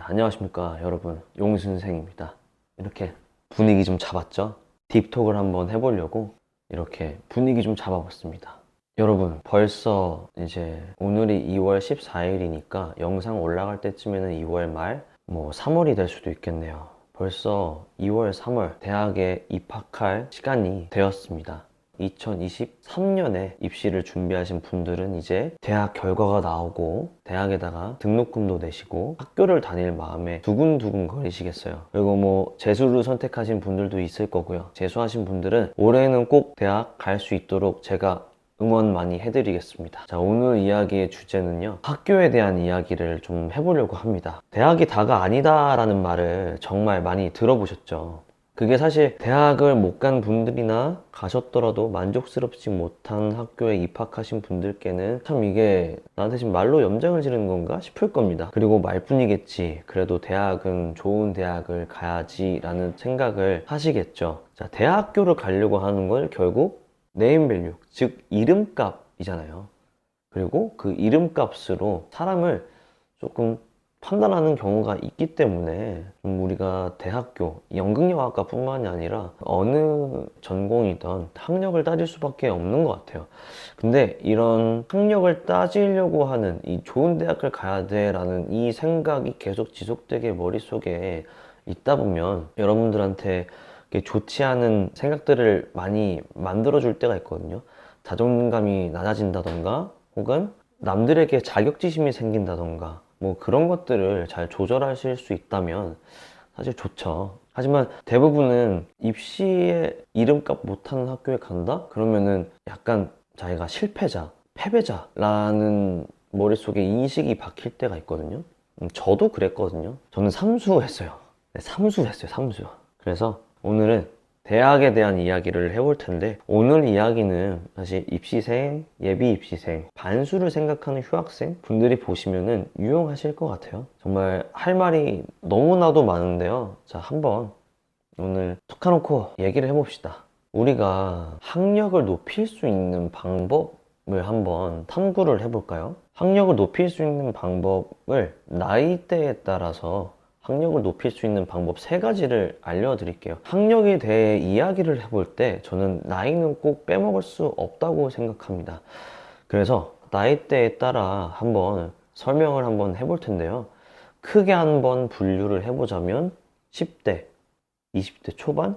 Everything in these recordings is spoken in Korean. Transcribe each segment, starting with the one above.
안녕하십니까 여러분, 용순생입니다. 이렇게 분위기 좀 잡았죠? 딥톡을 한번 해보려고 이렇게 분위기 좀 잡아봤습니다. 여러분, 벌써 이제 오늘이 2월 14일이니까 영상 올라갈 때쯤에는 2월 말, 3월이 될 수도 있겠네요. 벌써 2월, 3월 대학에 입학할 시간이 되었습니다. 2023년에 입시를 준비하신 분들은 이제 대학 결과가 나오고 대학에다가 등록금도 내시고 학교를 다닐 마음에 두근두근 거리시겠어요. 그리고 재수를 선택하신 분들도 있을 거고요. 재수하신 분들은 올해는 꼭 대학 갈 수 있도록 제가 응원 많이 해드리겠습니다. 자, 오늘 이야기의 주제는요, 학교에 대한 이야기를 좀 해보려고 합니다. 대학이 다가 아니다라는 말을 정말 많이 들어보셨죠? 그게 사실 대학을 못 간 분들이나 가셨더라도 만족스럽지 못한 학교에 입학하신 분들께는 참 이게 나한테 지금 말로 염장을 지르는 건가 싶을 겁니다. 그리고 말뿐이겠지, 그래도 대학은 좋은 대학을 가야지 라는 생각을 하시겠죠. 자, 대학교를 가려고 하는 건 결국 네임밸류, 즉 이름값이잖아요. 그리고 그 이름값으로 사람을 조금 판단하는 경우가 있기 때문에 좀 우리가 대학교, 연극영화과 뿐만이 아니라 어느 전공이든 학력을 따질 수밖에 없는 것 같아요. 근데 이런 학력을 따지려고 하는, 이 좋은 대학을 가야 돼 라는 이 생각이 계속 지속되게 머릿속에 있다 보면 여러분들한테 좋지 않은 생각들을 많이 만들어줄 때가 있거든요. 자존감이 낮아진다던가 혹은 남들에게 자격지심이 생긴다던가 그런 것들을 잘 조절하실 수 있다면 사실 좋죠. 하지만 대부분은 입시에 이름값 못하는 학교에 간다? 그러면은 약간 자기가 실패자, 패배자라는 머릿속에 인식이 박힐 때가 있거든요. 저도 그랬거든요. 저는 삼수했어요. 네, 삼수했어요, 삼수. 그래서 오늘은 대학에 대한 이야기를 해볼 텐데, 오늘 이야기는 사실 입시생, 예비 입시생, 반수를 생각하는 휴학생 분들이 보시면은 유용하실 것 같아요. 정말 할 말이 너무나도 많은데요. 자, 한번 오늘 툭 하놓고 얘기를 해봅시다. 우리가 학력을 높일 수 있는 방법을 한번 탐구를 해볼까요? 학력을 높일 수 있는 방법을 나이대에 따라서 학력을 높일 수 있는 방법 3가지를 알려드릴게요. 학력에 대해 이야기를 해볼 때 저는 나이는 꼭 빼먹을 수 없다고 생각합니다. 그래서 나이대에 따라 한번 설명을 한번 해볼 텐데요. 크게 한번 분류를 해보자면 10대, 20대 초반,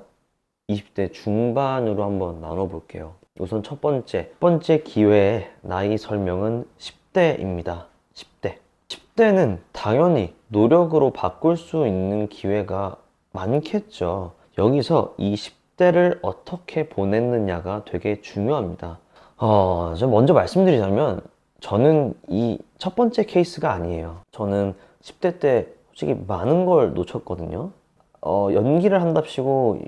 20대 중반으로 한번 나눠볼게요. 우선 첫 번째 기회의 나이 설명은 10대입니다. 10대. 10대는 당연히 노력으로 바꿀 수 있는 기회가 많겠죠. 여기서 이 10대를 어떻게 보냈느냐가 되게 중요합니다. 좀 먼저 말씀드리자면 저는 이 첫 번째 케이스가 아니에요. 저는 10대 때 솔직히 많은 걸 놓쳤거든요. 연기를 한답시고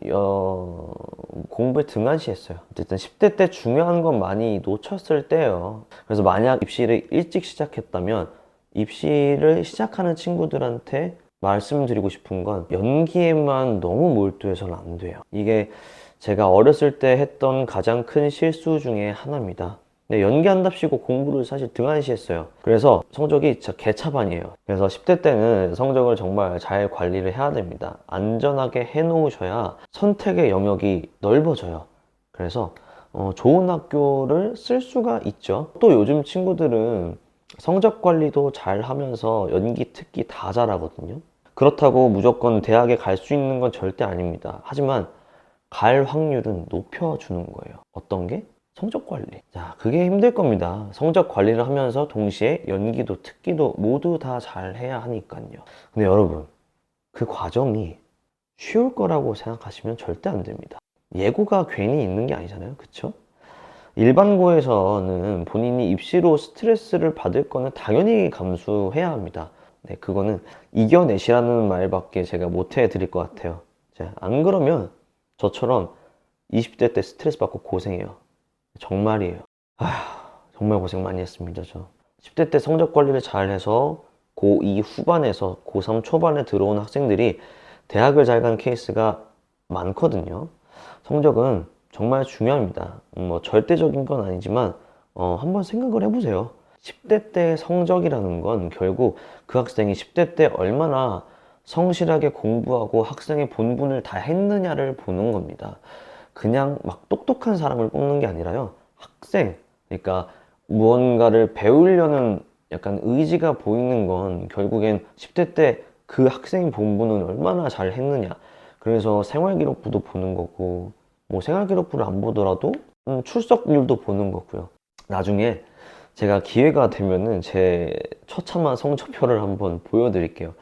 공부에 등한시했어요. 어쨌든 10대 때 중요한 건 많이 놓쳤을 때예요. 그래서 만약 입시를 일찍 시작했다면 입시를 시작하는 친구들한테 말씀드리고 싶은 건 연기에만 너무 몰두해서는 안 돼요. 이게 제가 어렸을 때 했던 가장 큰 실수 중에 하나입니다. 근데 연기한답시고 공부를 사실 등한시했어요. 그래서 성적이 진짜 개차반이에요. 그래서 10대 때는 성적을 정말 잘 관리를 해야 됩니다. 안전하게 해놓으셔야 선택의 영역이 넓어져요. 그래서 좋은 학교를 쓸 수가 있죠. 또 요즘 친구들은 성적 관리도 잘 하면서 연기, 특기 다 잘하거든요. 그렇다고 무조건 대학에 갈 수 있는 건 절대 아닙니다. 하지만 갈 확률은 높여주는 거예요. 어떤 게? 성적 관리. 자, 그게 힘들 겁니다. 성적 관리를 하면서 동시에 연기도 특기도 모두 다 잘 해야 하니까요. 근데 여러분, 그 과정이 쉬울 거라고 생각하시면 절대 안 됩니다. 예고가 괜히 있는 게 아니잖아요. 그쵸? 일반고에서는 본인이 입시로 스트레스를 받을 거는 당연히 감수해야 합니다. 네, 그거는 이겨내시라는 말밖에 제가 못 해드릴 것 같아요. 자, 안 그러면 저처럼 20대 때 스트레스 받고 고생해요. 정말이에요. 정말 고생 많이 했습니다, 저. 10대 때 성적 관리를 잘 해서 고2 후반에서 고3 초반에 들어온 학생들이 대학을 잘 간 케이스가 많거든요. 성적은 정말 중요합니다. 절대적인 건 아니지만 한번 생각을 해보세요. 10대 때 성적이라는 건 결국 그 학생이 10대 때 얼마나 성실하게 공부하고 학생의 본분을 다 했느냐를 보는 겁니다. 그냥 막 똑똑한 사람을 뽑는 게 아니라요. 학생, 그러니까 무언가를 배우려는 약간 의지가 보이는 건 결국엔 10대 때 그 학생의 본분은 얼마나 잘 했느냐. 그래서 생활기록부도 보는 거고, 뭐 생활기록부를 안 보더라도 출석률도 보는 거고요. 나중에 제가 기회가 되면은 제 처참한 성적표를 한번 보여드릴게요.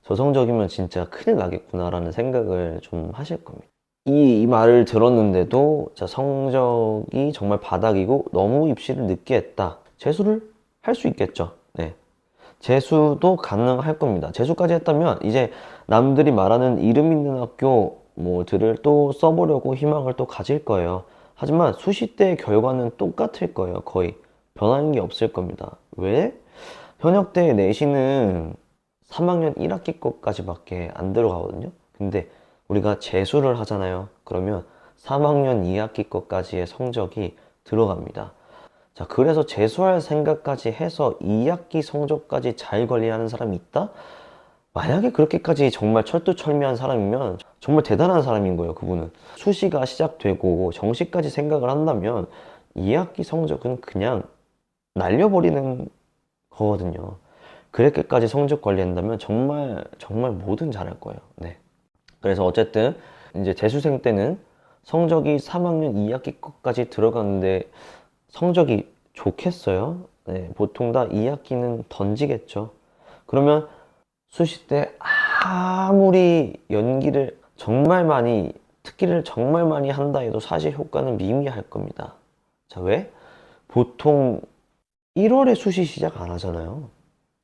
저 성적이면 진짜 큰일 나겠구나라는 생각을 좀 하실 겁니다. 이 말을 들었는데도 자, 성적이 정말 바닥이고 너무 입시를 늦게 했다. 재수를 할 수 있겠죠. 네. 재수도 가능할 겁니다. 재수까지 했다면 이제 남들이 말하는 이름 있는 학교 뭐들을 또 써보려고 희망을 또 가질 거예요. 하지만 수시 때 결과는 똑같을 거예요. 거의 변하는 게 없을 겁니다. 왜? 현역 때 내신은 3학년 1학기 것까지밖에 안 들어가거든요. 근데 우리가 재수를 하잖아요. 그러면 3학년 2학기 것까지의 성적이 들어갑니다. 자, 그래서 재수할 생각까지 해서 2학기 성적까지 잘 관리하는 사람이 있다? 만약에 그렇게까지 정말 철두철미한 사람이면 정말 대단한 사람인 거예요, 그분은. 수시가 시작되고 정시까지 생각을 한다면 2학기 성적은 그냥 날려버리는 거거든요. 그렇게까지 성적 관리한다면 정말 뭐든 잘할 거예요. 네. 그래서 어쨌든 이제 재수생 때는 성적이 3학년 2학기 것까지 들어갔는데 성적이 좋겠어요? 네, 보통 다 2학기는 던지겠죠. 그러면 수시 때 아무리 연기를 정말 많이, 특기를 정말 많이 한다 해도 사실 효과는 미미할 겁니다. 자, 왜? 보통 1월에 수시 시작 안 하잖아요.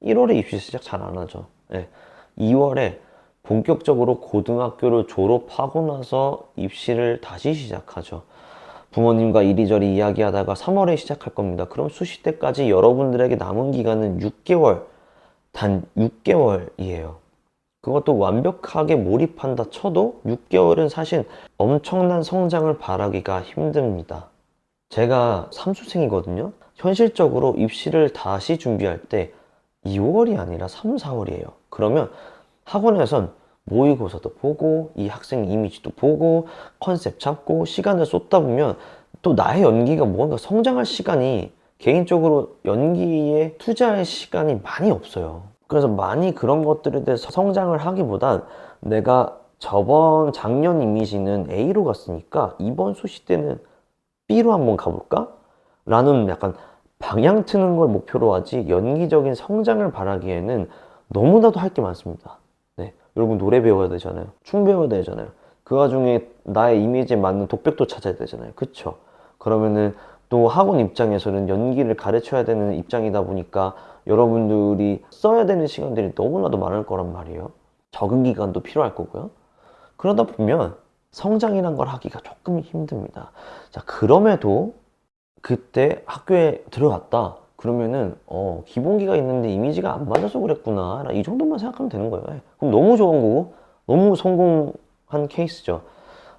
1월에 입시 시작 잘 안 하죠. 네. 2월에 본격적으로 고등학교를 졸업하고 나서 입시를 다시 시작하죠. 부모님과 이리저리 이야기하다가 3월에 시작할 겁니다. 그럼 수시 때까지 여러분들에게 남은 기간은 6개월, 단 6개월이에요. 그것도 완벽하게 몰입한다 쳐도 6개월은 사실 엄청난 성장을 바라기가 힘듭니다. 제가 삼수생이거든요. 현실적으로 입시를 다시 준비할 때 2월이 아니라 3, 4월이에요. 그러면 학원에선 모의고사도 보고 이 학생 이미지도 보고 컨셉 잡고 시간을 쏟다 보면 또 나의 연기가 뭔가 성장할 시간이 개인적으로 연기에 투자할 시간이 많이 없어요. 그래서 많이 그런 것들에 대해서 성장을 하기보단 내가 저번 작년 이미지는 A로 갔으니까 이번 수시 때는 B로 한번 가볼까? 라는 약간 방향 트는 걸 목표로 하지 연기적인 성장을 바라기에는 너무나도 할 게 많습니다. 네, 여러분 노래 배워야 되잖아요. 춤 배워야 되잖아요. 그 와중에 나의 이미지에 맞는 독백도 찾아야 되잖아요. 그쵸? 그러면은 또 학원 입장에서는 연기를 가르쳐야 되는 입장이다 보니까 여러분들이 써야 되는 시간들이 너무나도 많을 거란 말이에요. 적응 기간도 필요할 거고요. 그러다 보면 성장이란 걸 하기가 조금 힘듭니다. 자, 그럼에도 그때 학교에 들어갔다. 그러면은 기본기가 있는데 이미지가 안 맞아서 그랬구나. 이 정도만 생각하면 되는 거예요. 그럼 너무 좋은 거고 너무 성공한 케이스죠.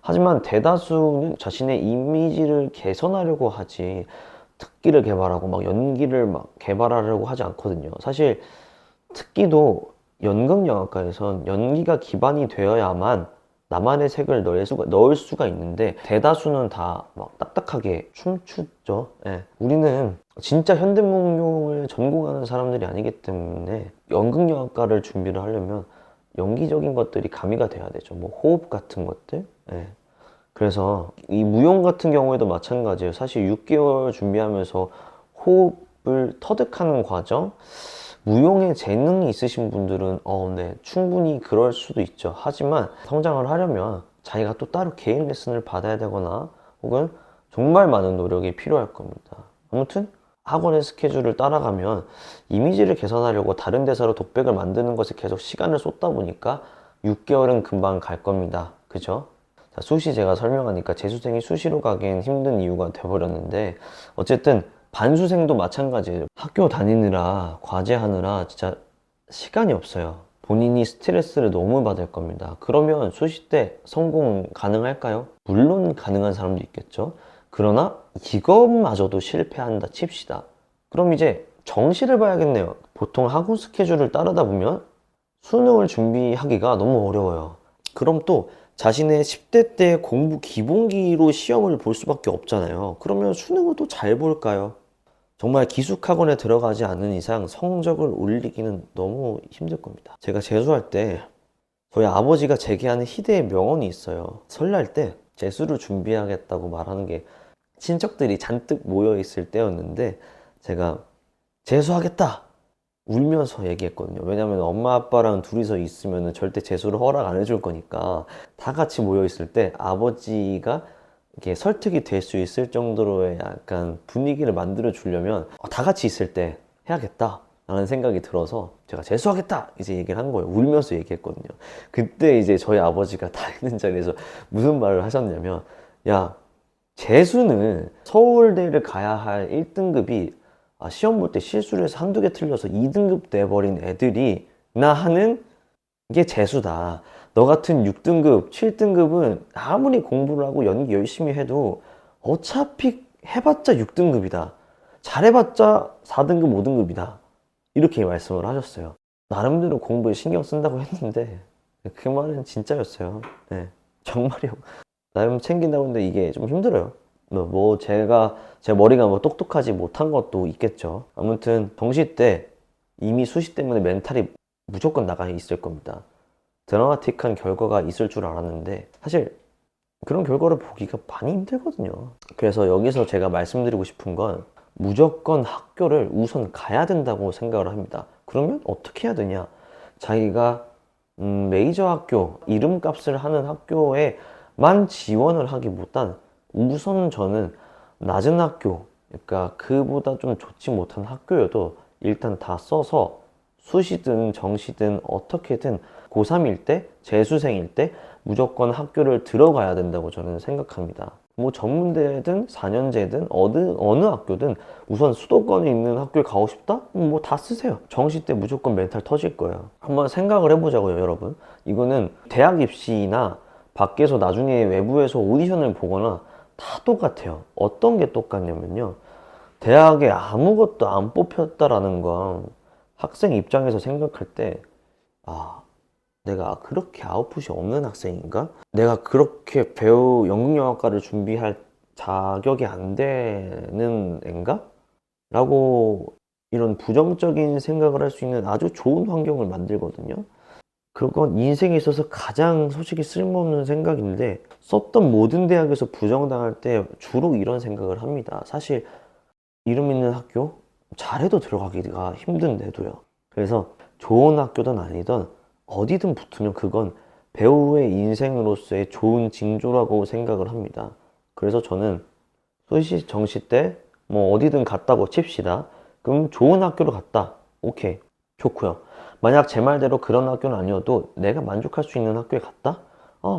하지만 대다수는 자신의 이미지를 개선하려고 하지 특기를 개발하고 막 연기를 막 개발하려고 하지 않거든요. 사실 특기도 연극영화과에선 연기가 기반이 되어야만 나만의 색을 넣을 수가 있는데 대다수는 다 막 딱딱하게 춤추죠. 예. 우리는 진짜 현대무용을 전공하는 사람들이 아니기 때문에 연극영화과를 준비를 하려면 연기적인 것들이 가미가 돼야 되죠. 뭐 호흡 같은 것들. 예. 그래서 이 무용 같은 경우에도 마찬가지예요. 사실 6개월 준비하면서 호흡을 터득하는 과정, 무용에 재능이 있으신 분들은 네, 충분히 그럴 수도 있죠. 하지만 성장을 하려면 자기가 또 따로 개인 레슨을 받아야 되거나 혹은 정말 많은 노력이 필요할 겁니다. 아무튼 학원의 스케줄을 따라가면 이미지를 개선하려고 다른 대사로 독백을 만드는 것에 계속 시간을 쏟다 보니까 6개월은 금방 갈 겁니다. 그죠? 자, 수시 제가 설명하니까 재수생이 수시로 가기엔 힘든 이유가 돼버렸는데 어쨌든 반수생도 마찬가지예요. 학교 다니느라 과제하느라 진짜 시간이 없어요. 본인이 스트레스를 너무 받을 겁니다. 그러면 수시 때 성공 가능할까요? 물론 가능한 사람도 있겠죠. 그러나 이것마저도 실패한다 칩시다. 그럼 이제 정시를 봐야겠네요. 보통 학원 스케줄을 따르다 보면 수능을 준비하기가 너무 어려워요. 그럼 또 자신의 10대 때 공부 기본기로 시험을 볼 수밖에 없잖아요. 그러면 수능을 또 잘 볼까요? 정말 기숙학원에 들어가지 않는 이상 성적을 올리기는 너무 힘들 겁니다. 제가 재수할 때 저희 아버지가 제게 하는 희대의 명언이 있어요. 설날 때 재수를 준비하겠다고 말하는 게 친척들이 잔뜩 모여 있을 때였는데 제가 재수하겠다! 울면서 얘기했거든요. 왜냐면 엄마 아빠랑 둘이서 있으면 절대 재수를 허락 안 해줄 거니까 다 같이 모여 있을 때 아버지가 이렇게 설득이 될 수 있을 정도로의 약간 분위기를 만들어 주려면 다 같이 있을 때 해야겠다 라는 생각이 들어서 제가 재수하겠다 이제 얘기를 한 거예요. 울면서 얘기했거든요. 그때 이제 저희 아버지가 다 있는 자리에서 무슨 말을 하셨냐면, 야, 재수는 서울대를 가야 할 1등급이 시험 볼 때 실수를 해서 한두 개 틀려서 2등급 돼버린 애들이 나 하는 게 재수다. 너 같은 6등급, 7등급은 아무리 공부를 하고 연기 열심히 해도 어차피 해봤자 6등급이다. 잘해봤자 4등급, 5등급이다. 이렇게 말씀을 하셨어요. 나름대로 공부에 신경 쓴다고 했는데 그 말은 진짜였어요. 네, 정말이요. 나름 챙긴다고 했는데 이게 좀 힘들어요. 뭐 제가 제 머리가 뭐 똑똑하지 못한 것도 있겠죠. 아무튼 정시 때 이미 수시 때문에 멘탈이 무조건 나가 있을 겁니다. 드라마틱한 결과가 있을 줄 알았는데 사실 그런 결과를 보기가 많이 힘들거든요. 그래서 여기서 제가 말씀드리고 싶은 건 무조건 학교를 우선 가야 된다고 생각을 합니다. 그러면 어떻게 해야 되냐? 자기가 메이저 학교, 이름값을 하는 학교에만 지원을 하기보단 우선 저는 낮은 학교, 그러니까 그보다 좀 좋지 못한 학교여도 일단 다 써서 수시든 정시든 어떻게든 고3일 때, 재수생일 때 무조건 학교를 들어가야 된다고 저는 생각합니다. 뭐 전문대든 4년제든 어느 학교든 우선 수도권에 있는 학교에 가고 싶다? 뭐 다 쓰세요. 정시 때 무조건 멘탈 터질 거예요. 한번 생각을 해보자고요, 여러분. 이거는 대학 입시나 밖에서 나중에 외부에서 오디션을 보거나 다 똑같아요. 어떤 게 똑같냐면요. 대학에 아무것도 안 뽑혔다라는 건 학생 입장에서 생각할 때, 아, 내가 그렇게 아웃풋이 없는 학생인가? 내가 그렇게 배우 연극영화과를 준비할 자격이 안 되는 앤가? 라고 이런 부정적인 생각을 할 수 있는 아주 좋은 환경을 만들거든요. 그건 인생에 있어서 가장 솔직히 쓸모없는 생각인데 썼던 모든 대학에서 부정당할 때 주로 이런 생각을 합니다. 사실 이름 있는 학교 잘해도 들어가기가 힘든데도요. 그래서 좋은 학교든 아니든 어디든 붙으면 그건 배우의 인생으로서의 좋은 징조라고 생각을 합니다. 그래서 저는 수시 정시 때 뭐 어디든 갔다고 칩시다. 그럼 좋은 학교로 갔다. 오케이. 좋고요. 만약 제 말대로 그런 학교는 아니어도 내가 만족할 수 있는 학교에 갔다?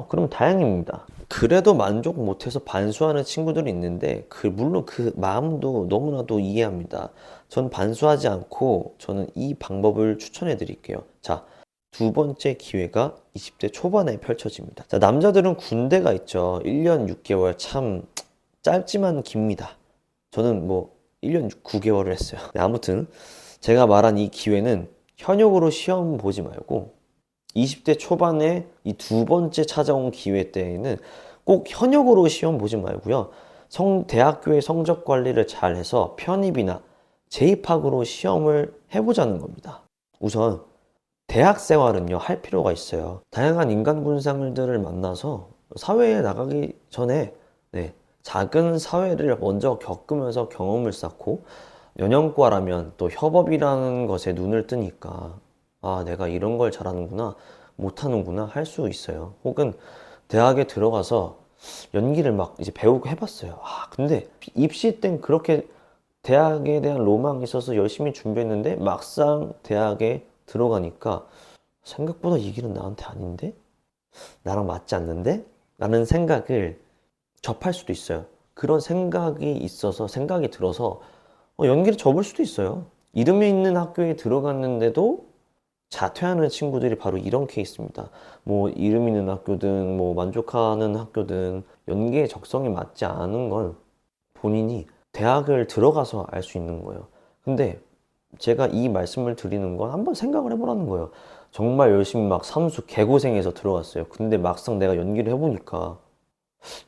그럼 다행입니다. 그래도 만족 못해서 반수하는 친구들이 있는데 물론 그 마음도 너무나도 이해합니다. 전 반수하지 않고 저는 이 방법을 추천해 드릴게요. 자, 두 번째 기회가 20대 초반에 펼쳐집니다. 자, 남자들은 군대가 있죠. 1년 6개월 참 짧지만 깁니다. 저는 뭐 1년 9개월을 했어요. 네, 아무튼 제가 말한 이 기회는 현역으로 시험 보지 말고 20대 초반에 이 두 번째 찾아온 기회 때에는 꼭 현역으로 시험 보지 말고요. 대학교의 성적 관리를 잘 해서 편입이나 재입학으로 시험을 해보자는 겁니다. 우선 대학 생활은요, 할 필요가 있어요. 다양한 인간 군상들을 만나서 사회에 나가기 전에 네, 작은 사회를 먼저 겪으면서 경험을 쌓고 연영과라면 또 협업이라는 것에 눈을 뜨니까 내가 이런 걸 잘하는구나, 못하는구나 할 수 있어요. 혹은 대학에 들어가서 연기를 막 이제 배우고 해봤어요. 근데 입시 땐 그렇게 대학에 대한 로망이 있어서 열심히 준비했는데 막상 대학에 들어가니까 생각보다 이 길은 나한테 아닌데? 나랑 맞지 않는데? 라는 생각을 접할 수도 있어요. 그런 생각이 들어서 연기를 접을 수도 있어요. 이름이 있는 학교에 들어갔는데도 자퇴하는 친구들이 바로 이런 케이스입니다. 뭐 이름 있는 학교든 뭐 만족하는 학교든 연기의 적성에 맞지 않은 건 본인이 대학을 들어가서 알 수 있는 거예요. 근데 제가 이 말씀을 드리는 건 한번 생각을 해보라는 거예요. 정말 열심히 막 삼수 개고생해서 들어갔어요. 근데 막상 내가 연기를 해보니까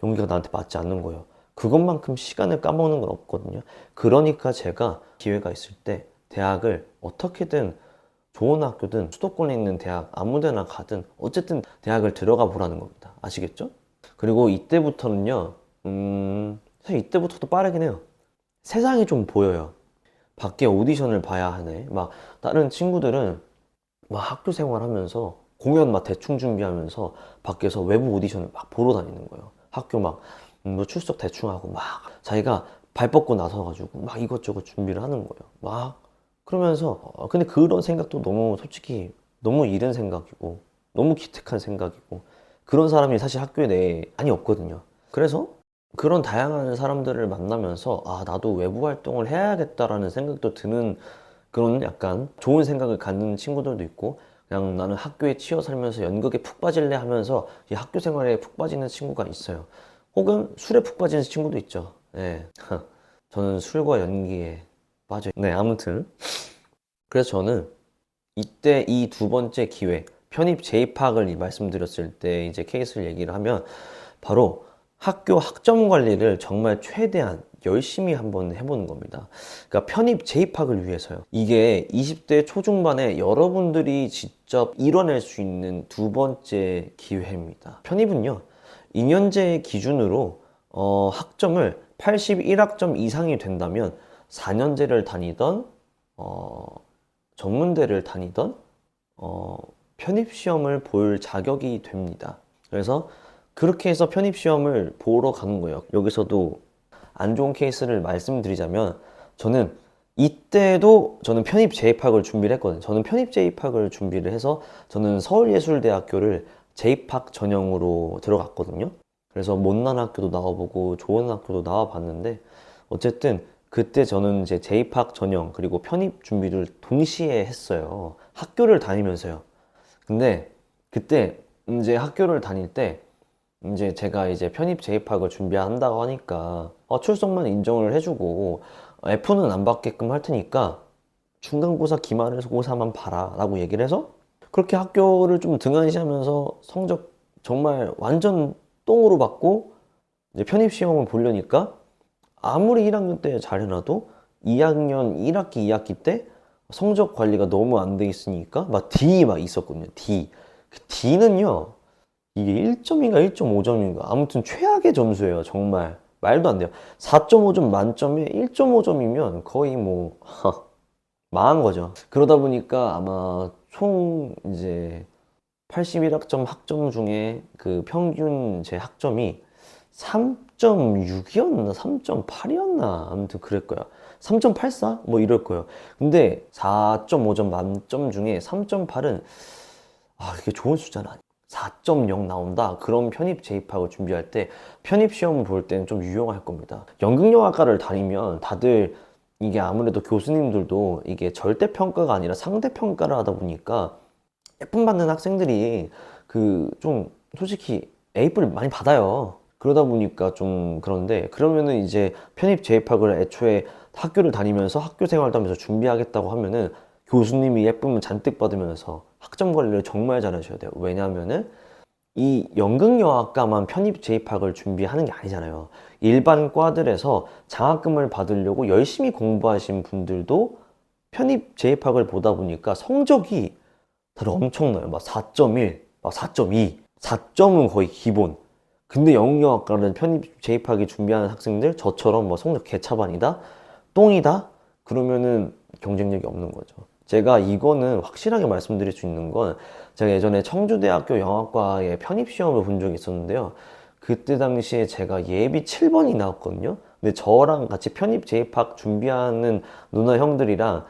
연기가 나한테 맞지 않는 거예요. 그것만큼 시간을 까먹는 건 없거든요. 그러니까 제가 기회가 있을 때 대학을 어떻게든 좋은 학교든 수도권에 있는 대학 아무 데나 가든 어쨌든 대학을 들어가 보라는 겁니다. 아시겠죠? 그리고 이때부터는요, 사실 이때부터도 빠르긴 해요. 세상이 좀 보여요. 밖에 오디션을 봐야 하네. 막 다른 친구들은 막 학교 생활하면서 공연 막 대충 준비하면서 밖에서 외부 오디션을 막 보러 다니는 거예요. 학교 막 뭐 출석 대충 하고 막 자기가 발 뻗고 나서가지고 막 이것저것 준비를 하는 거예요. 막 그러면서 근데 그런 생각도 너무 솔직히 너무 이른 생각이고 너무 기특한 생각이고 그런 사람이 사실 학교에 내에 많이 없거든요. 그래서 그런 다양한 사람들을 만나면서 아 나도 외부 활동을 해야겠다라는 생각도 드는 그런 약간 좋은 생각을 갖는 친구들도 있고 그냥 나는 학교에 치여 살면서 연극에 푹 빠질래 하면서 이 학교 생활에 푹 빠지는 친구가 있어요. 혹은 술에 푹 빠지는 친구도 있죠. 네. 저는 술과 연기에 빠져요. 네, 아무튼 그래서 저는 이때 이 두 번째 기회 편입 재입학을 말씀드렸을 때 이제 케이스를 얘기를 하면 바로 학교 학점 관리를 정말 최대한 열심히 한번 해보는 겁니다. 그러니까 편입 재입학을 위해서요. 이게 20대 초중반에 여러분들이 직접 이뤄낼 수 있는 두 번째 기회입니다. 편입은요, 2년제 기준으로 학점을 81학점 이상이 된다면 4년제를 다니던 전문대를 다니던 편입시험을 볼 자격이 됩니다. 그래서 그렇게 해서 편입시험을 보러 가는 거예요. 여기서도 안 좋은 케이스를 말씀드리자면 저는 이때도 저는 편입 재입학을 준비를 했거든요. 저는 편입 재입학을 준비를 해서 저는 서울예술대학교를 재입학 전형으로 들어갔거든요. 그래서 못난 학교도 나와보고 좋은 학교도 나와봤는데 어쨌든 그때 저는 이제 재입학 전형 그리고 편입 준비를 동시에 했어요. 학교를 다니면서요. 근데 그때 이제 학교를 다닐 때 이제 제가 이제 편입 재입학을 준비한다고 하니까 출석만 인정을 해주고 F는 안 받게끔 할 테니까 중간고사 기말고사만 봐라 라고 얘기를 해서 그렇게 학교를 좀 등한시하면서 성적 정말 완전 똥으로 받고 이제 편입 시험을 보려니까 아무리 1학년 때 잘해놔도 2학년 1학기 2학기 때 성적 관리가 너무 안 돼 있으니까 막 D 막 있었거든요. D. 그 D는요. 이게 1점인가 1.5점인가 아무튼 최악의 점수예요. 정말 말도 안 돼요. 4.5점 만점에 1.5점이면 거의 뭐 망한 거죠. 그러다 보니까 아마 총 이제 81학점 학점 중에 그 평균 제 학점이 3.6이었나 3.8이었나 아무튼 그럴 거야. 3.84? 뭐 이럴 거예요. 근데 4.5점 만점 중에 3.8은 그게 좋은 숫자는 아니에요. 4.0 나온다. 그럼 편입 재입학을 준비할 때 편입 시험을 볼 때는 좀 유용할 겁니다. 연극영화과를 다니면 다들 이게 아무래도 교수님들도 이게 절대평가가 아니라 상대평가를 하다 보니까 F 받는 학생들이 그 좀 솔직히 A뿔 많이 받아요. 그러다 보니까 좀 그런데 그러면은 이제 편입 재입학을 애초에 학교를 다니면서 학교 생활도 하면서 준비하겠다고 하면은 교수님이 예쁨을 잔뜩 받으면서 학점 관리를 정말 잘하셔야 돼요. 왜냐하면은 이 연극영화과만 편입 재입학을 준비하는 게 아니잖아요. 일반 과들에서 장학금을 받으려고 열심히 공부하신 분들도 편입 재입학을 보다 보니까 성적이 다들 엄청나요. 막 4.1, 막 4.2, 4점은 거의 기본. 근데 연극영화과는 편입 재입학이 준비하는 학생들 저처럼 뭐 성적 개차반이다, 똥이다 그러면은 경쟁력이 없는 거죠. 제가 이거는 확실하게 말씀드릴 수 있는 건 제가 예전에 청주대학교 영화과에 편입시험을 본 적이 있었는데요. 그때 당시에 제가 예비 7번이 나왔거든요. 근데 저랑 같이 편입 재입학 준비하는 누나 형들이랑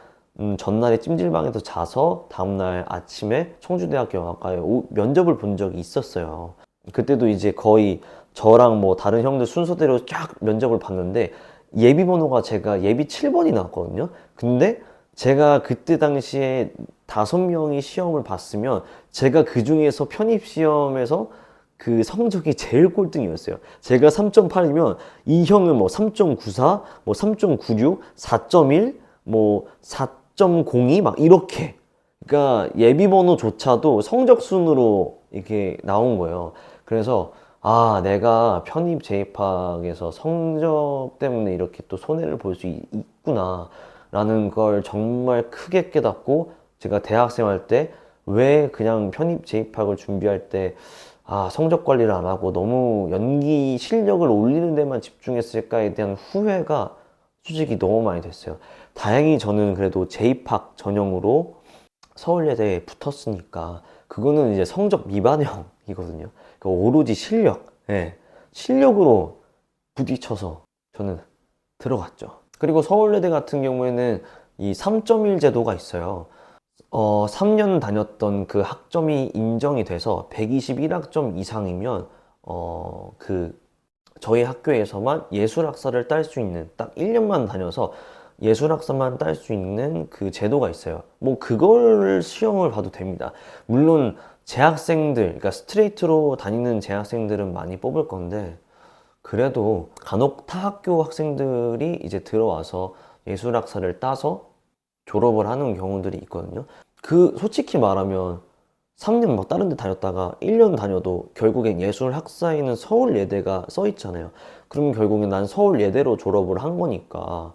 전날에 찜질방에서 자서 다음날 아침에 청주대학교 영화과에 면접을 본 적이 있었어요. 그때도 이제 거의 저랑 뭐 다른 형들 순서대로 쫙 면접을 봤는데 예비 번호가 제가 예비 7번이 나왔거든요. 근데 제가 그때 당시에 5명이 시험을 봤으면 제가 그 중에서 편입시험에서 그 성적이 제일 꼴등이었어요. 제가 3.8이면 이 형은 뭐 3.94, 뭐 3.96, 4.1, 뭐 4.02 막 이렇게. 그러니까 예비 번호조차도 성적 순으로 이렇게 나온 거예요. 그래서 아, 내가 편입 재입학에서 성적 때문에 이렇게 또 손해를 볼 수 있구나 라는 걸 정말 크게 깨닫고, 제가 대학생 할 때 왜 그냥 편입 재입학을 준비할 때 아, 성적 관리를 안 하고 너무 연기 실력을 올리는 데만 집중했을까에 대한 후회가 솔직히 너무 많이 됐어요. 다행히 저는 그래도 재입학 전형으로 서울예대에 붙었으니까 그거는 이제 성적 미반영이거든요. 그러니까 오로지 실력, 예, 실력으로 부딪혀서 저는 들어갔죠. 그리고 서울예대 같은 경우에는 이 3.1 제도가 있어요. 3년 다녔던 그 학점이 인정이 돼서 121학점 이상이면 저희 학교에서만 예술학사를 딸 수 있는, 딱 1년만 다녀서 예술학사만 딸 수 있는 그 제도가 있어요. 뭐 그걸 시험을 봐도 됩니다. 물론 재학생들, 그러니까 스트레이트로 다니는 재학생들은 많이 뽑을 건데, 그래도 간혹 타 학교 학생들이 이제 들어와서 예술학사를 따서 졸업을 하는 경우들이 있거든요. 솔직히 말하면 3년 막 다른 데 다녔다가 1년 다녀도 결국엔 예술학사에는 서울예대가 써 있잖아요. 그러면 결국엔 난 서울예대로 졸업을 한 거니까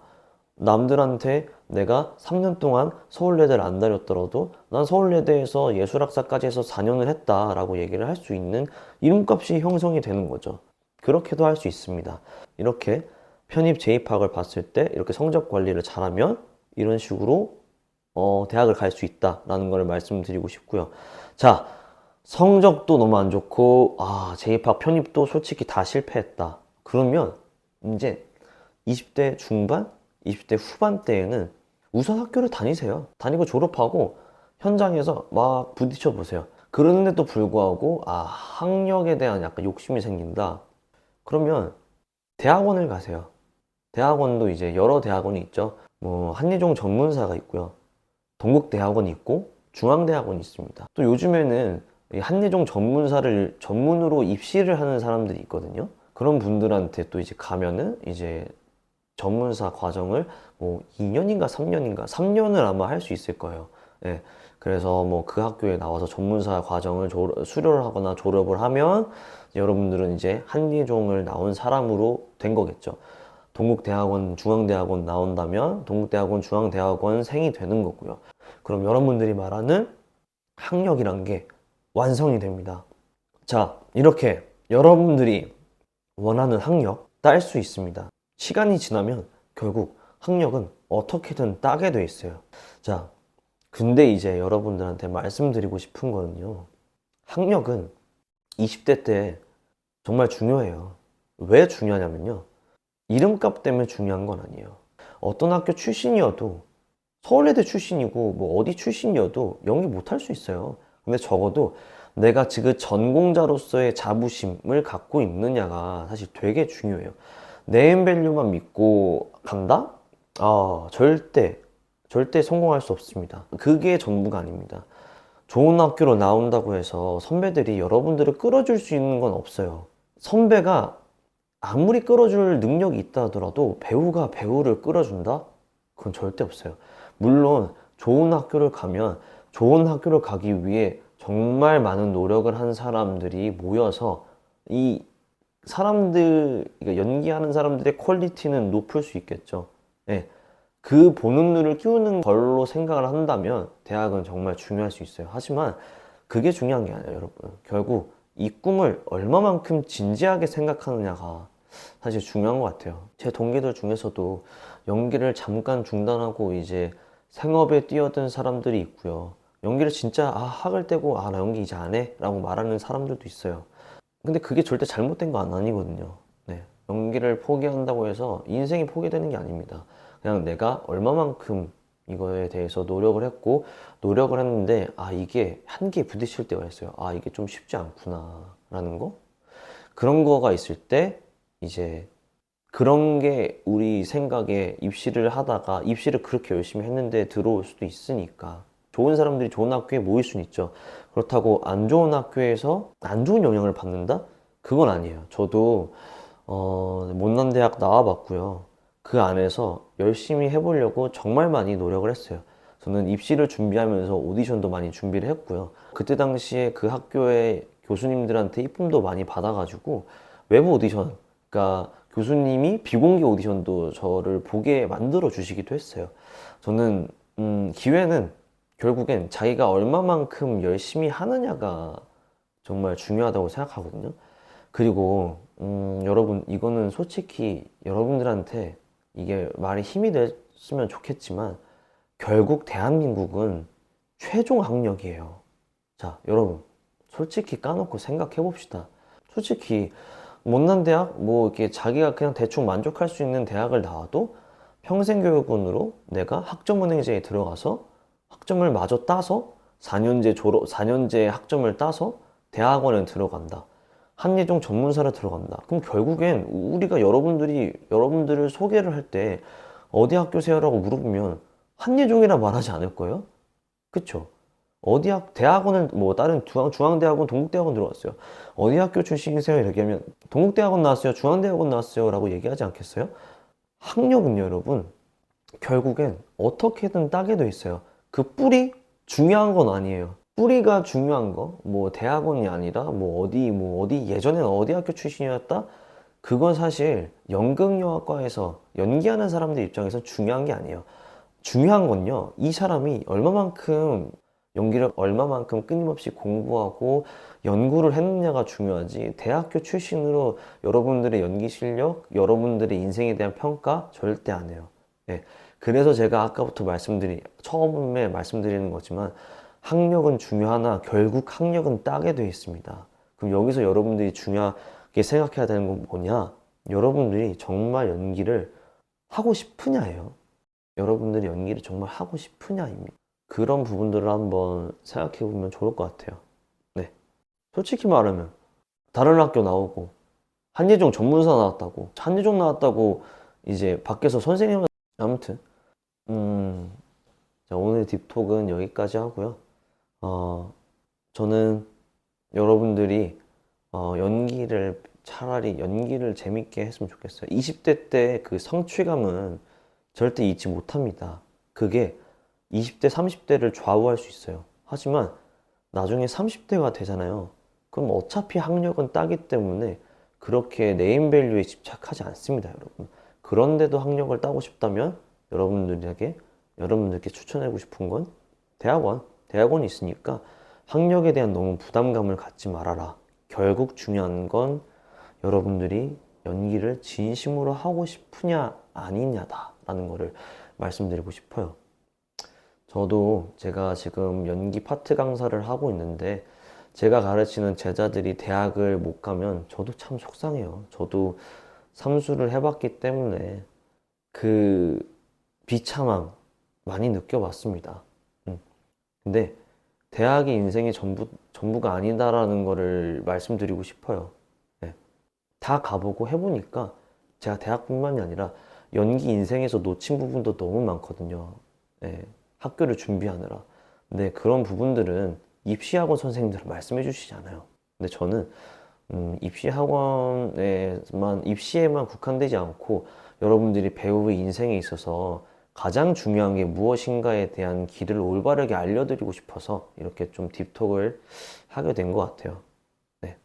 남들한테 내가 3년 동안 서울예대를 안 다녔더라도 난 서울예대에서 예술학사까지 해서 4년을 했다라고 얘기를 할 수 있는 이름값이 형성이 되는 거죠. 그렇게도 할 수 있습니다. 이렇게 편입 재입학을 봤을 때 이렇게 성적 관리를 잘하면 이런 식으로 대학을 갈 수 있다라는 걸 말씀드리고 싶고요. 자, 성적도 너무 안 좋고 재입학 편입도 솔직히 다 실패했다. 그러면 이제 20대 중반, 20대 후반 때에는 우선 학교를 다니세요. 다니고 졸업하고 현장에서 막 부딪혀 보세요. 그런데도 불구하고 학력에 대한 약간 욕심이 생긴다. 그러면 대학원을 가세요. 대학원도 이제 여러 대학원이 있죠. 뭐 한예종 전문사가 있고요. 동국대학원이 있고 중앙대학원이 있습니다. 또 요즘에는 이 한예종 전문사를 전문으로 입시를 하는 사람들이 있거든요. 그런 분들한테 또 이제 가면은 이제 전문사 과정을 뭐 2년인가 3년인가 3년을 아마 할 수 있을 거예요. 예. 그래서 뭐 그 학교에 나와서 전문사 과정을 수료를 하거나 졸업을 하면 여러분들은 이제 한예종을 나온 사람으로 된 거겠죠. 동국대학원, 중앙대학원 나온다면 동국대학원, 중앙대학원생이 되는 거고요. 그럼 여러분들이 말하는 학력이란 게 완성이 됩니다. 자, 이렇게 여러분들이 원하는 학력 딸 수 있습니다. 시간이 지나면 결국 학력은 어떻게든 따게 돼 있어요. 자, 근데 이제 여러분들한테 말씀드리고 싶은 거는요. 학력은 20대 때 정말 중요해요. 왜 중요하냐면요. 이름값 때문에 중요한 건 아니에요. 어떤 학교 출신이어도 서울예대 출신이고 뭐 어디 출신이어도 연기 못 할 수 있어요. 근데 적어도 내가 지금 전공자로서의 자부심을 갖고 있느냐가 사실 되게 중요해요. 네임밸류만 믿고 간다? 절대 성공할 수 없습니다. 그게 전부가 아닙니다. 좋은 학교로 나온다고 해서 선배들이 여러분들을 끌어줄 수 있는 건 없어요. 선배가 아무리 끌어줄 능력이 있다 하더라도 배우가 배우를 끌어준다? 그건 절대 없어요. 물론 좋은 학교를 가면 좋은 학교를 가기 위해 정말 많은 노력을 한 사람들이 모여서 이 사람들, 그러니까 연기하는 사람들의 퀄리티는 높을 수 있겠죠. 예. 그 보는 눈을 키우는 걸로 생각을 한다면 대학은 정말 중요할 수 있어요. 하지만 그게 중요한 게 아니에요, 여러분. 결국 이 꿈을 얼마만큼 진지하게 생각하느냐가 사실 중요한 것 같아요. 제 동기들 중에서도 연기를 잠깐 중단하고 이제 생업에 뛰어든 사람들이 있고요. 연기를 진짜 학을 떼고 나 연기 이제 안 해? 라고 말하는 사람들도 있어요. 근데 그게 절대 잘못된 건 아니거든요. 네. 연기를 포기한다고 해서 인생이 포기되는 게 아닙니다. 그냥 내가 얼마만큼 이거에 대해서 노력을 했고, 노력을 했는데, 이게 한계에 부딪힐 때가 있어요. 이게 좀 쉽지 않구나, 라는 거? 그런 거가 있을 때, 이제, 그런 게 우리 생각에 입시를 하다가, 입시를 그렇게 열심히 했는데 들어올 수도 있으니까, 좋은 사람들이 좋은 학교에 모일 수는 있죠. 그렇다고 안 좋은 학교에서 안 좋은 영향을 받는다? 그건 아니에요. 저도 못난 대학 나와봤고요. 그 안에서 열심히 해보려고 정말 많이 노력을 했어요. 저는 입시를 준비하면서 오디션도 많이 준비를 했고요. 그때 당시에 그 학교의 교수님들한테 이쁨도 많이 받아가지고 외부 오디션, 그러니까 교수님이 비공개 오디션도 저를 보게 만들어 주시기도 했어요. 저는 기회는 결국엔 자기가 얼마만큼 열심히 하느냐가 정말 중요하다고 생각하거든요. 그리고 여러분, 이거는 솔직히 여러분들한테 이게 말이 힘이 됐으면 좋겠지만 결국 대한민국은 최종 학력이에요. 자, 여러분, 솔직히 까놓고 생각해 봅시다. 솔직히 못난 대학, 뭐 이렇게 자기가 그냥 대충 만족할 수 있는 대학을 나와도 평생교육원으로 내가 학점은행제에 들어가서 학점을 마저 따서 4년제 졸업, 4년제 학점을 따서 대학원에 들어간다. 한예종 전문사를 들어간다. 그럼 결국엔 우리가 여러분들을 소개를 할 때 어디 학교세요라고 물어보면 한예종이라 말하지 않을 거예요? 그쵸? 대학원을, 뭐, 다른 중앙대학원, 동국대학원 들어갔어요. 어디 학교 출신이세요? 이렇게 하면, 동국대학원 나왔어요? 중앙대학원 나왔어요? 라고 얘기하지 않겠어요? 학력은요, 여러분, 결국엔 어떻게든 따게 돼 있어요. 그 뿌리? 중요한 건 아니에요. 뿌리가 중요한 거, 뭐, 대학원이 아니라, 예전에는 어디 학교 출신이었다? 그건 사실 연극영화과에서 연기하는 사람들 입장에서 중요한 게 아니에요. 중요한 건요, 이 사람이 연기를 얼마만큼 끊임없이 공부하고 연구를 했느냐가 중요하지, 대학교 출신으로 여러분들의 연기 실력, 여러분들의 인생에 대한 평가 절대 안 해요. 네. 그래서 제가 아까부터 처음에 말씀드리는 거지만, 학력은 중요하나 결국 학력은 따게 되어 있습니다. 그럼 여기서 여러분들이 중요하게 생각해야 되는 건 뭐냐? 여러분들이 정말 연기를 하고 싶으냐예요. 여러분들이 연기를 정말 하고 싶으냐입니다. 그런 부분들을 한번 생각해 보면 좋을 것 같아요. 네. 솔직히 말하면 다른 학교 나오고 한예종 전문사 나왔다고, 한예종 나왔다고 이제 밖에서 선생님은, 아무튼 자, 오늘 딥톡은 여기까지 하고요. 저는 여러분들이 차라리 연기를 재밌게 했으면 좋겠어요. 20대 때 그 성취감은 절대 잊지 못합니다. 그게 20대, 30대를 좌우할 수 있어요. 하지만 나중에 30대가 되잖아요. 그럼 어차피 학력은 따기 때문에 그렇게 네임밸류에 집착하지 않습니다, 여러분. 그런데도 학력을 따고 싶다면 여러분들께 추천하고 싶은 건 대학원이 있으니까 학력에 대한 너무 부담감을 갖지 말아라. 결국 중요한 건 여러분들이 연기를 진심으로 하고 싶으냐 아니냐다라는 거를 말씀드리고 싶어요. 저도 제가 지금 연기 파트 강사를 하고 있는데, 제가 가르치는 제자들이 대학을 못 가면 저도 참 속상해요. 저도 삼수를 해봤기 때문에 그 비참함 많이 느껴봤습니다. 근데 대학이 인생의 전부가 아니다라는 거를 말씀드리고 싶어요. 네. 다 가보고 해보니까 제가 대학뿐만이 아니라 연기 인생에서 놓친 부분도 너무 많거든요. 네. 학교를 준비하느라. 근데 그런 부분들은 입시학원 선생님들은 말씀해 주시지 않아요. 근데 저는 입시에만 국한되지 않고 여러분들이 배우의 인생에 있어서 가장 중요한 게 무엇인가에 대한 길을 올바르게 알려드리고 싶어서 이렇게 좀 딥톡을 하게 된 것 같아요. 네.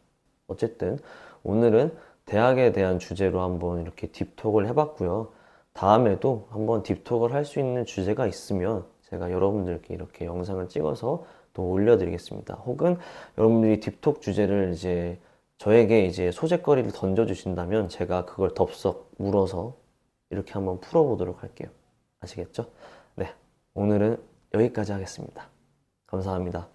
어쨌든 오늘은 대학에 대한 주제로 한번 이렇게 딥톡을 해봤고요. 다음에도 한번 딥톡을 할 수 있는 주제가 있으면 제가 여러분들께 이렇게 영상을 찍어서 또 올려드리겠습니다. 혹은 여러분들이 딥톡 주제를 저에게 소재거리를 던져주신다면 제가 그걸 덥석 물어서 이렇게 한번 풀어보도록 할게요. 아시겠죠? 네. 오늘은 여기까지 하겠습니다. 감사합니다.